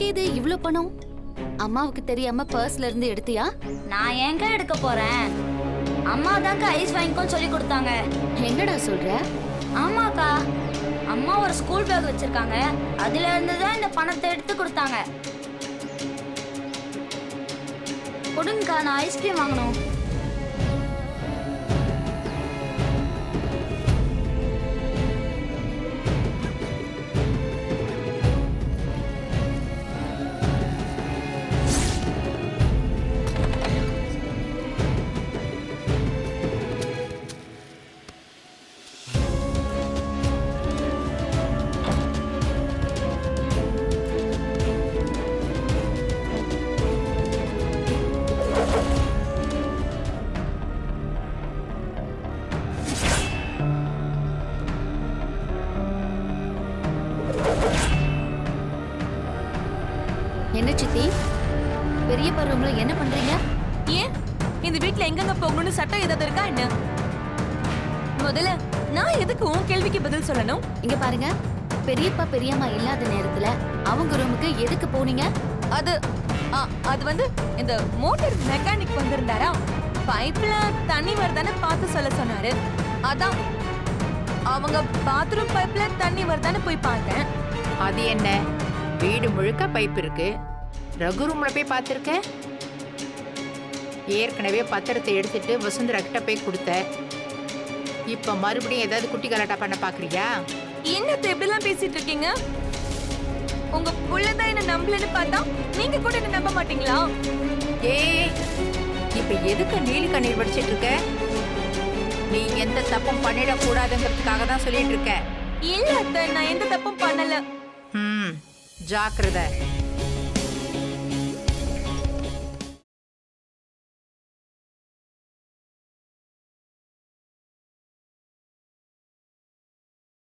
எதுக்கு இது இவ்ளோ பணம்? அம்மாவுக்கு தெரியாம பர்ஸ்ல இருந்து எடுத்தியா? நான் ஏங்க எடுக்க போறேன்? அம்மா தாங்க ஐஸ் வாங்கிக்கோன்னு சொல்லி கொடுத்தாங்க. என்னடா சொல்ற? ஆமாக்கா, அம்மா ஒரு ஸ்கூல் பேக் வச்சிருக்காங்க. அதுல இருந்து தான் இந்த பணத்தை எடுத்து கொடுத்தாங்க. கொடுங்கக்கா, நான் ஐஸ்கிரீம் வாங்கணும். என்ன சித்தி, பெரியப்பா ரூம்ல என்ன பண்றீங்க? ஏன் இந்த வீட்ல எங்கெங்க போகணும்னு சட்டம் ஏதாவது இருக்கா என்ன? முதல்ல நான் எதுக்கு உன் கேள்விக்கு பதில் சொல்லணும்? இங்க பாருங்க, பெரியப்பா பெரியம்மா இல்லாத நேரத்துல அவங்க ரூமுக்கு எதுக்கு போனீங்க? அது அது வந்து இந்த மோட்டார் மெக்கானிக் வந்திருந்தாரா, பைப்ல தண்ணி வருதானே பார்த்து சொல்ல சொன்னாரு. அதான் அவங்க பாத்ரூம் பைப்ல தண்ணி வருதானே போய் பார்த்தேன். அது என்ன, வீடு முழுக்க பைப் இருக்கு, ரகு ரூம்ல போய் பார்த்துருக்க? ஏற்கனவே பத்திரத்தை எடுத்துட்டு வசுந்தரா கிட்ட போய் கொடுத்த. இப்ப மறுபடியும் ஏதாவது குட்டி கலாட்டா பண்ண பாக்குறியா? என்னத்த எப்படிலாம் பேசிட்டு இருக்கீங்க? உங்க புள்ளதான் என்ன நம்பலன்னு பார்த்தா நீங்க கூட என்ன நம்ப மாட்டீங்களா? ஏய், இப்ப எதுக்கு நீலி கண்ணீர் வடிச்சிட்டு இருக்க? நீ எந்த தப்பும் பண்ணிடக்கூடாதுங்கிறதுக்காக தான் சொல்லிட்டு இருக்க. இல்ல அத்தை, நான் எந்த தப்பும் பண்ணல. ஜாக்கிரதை.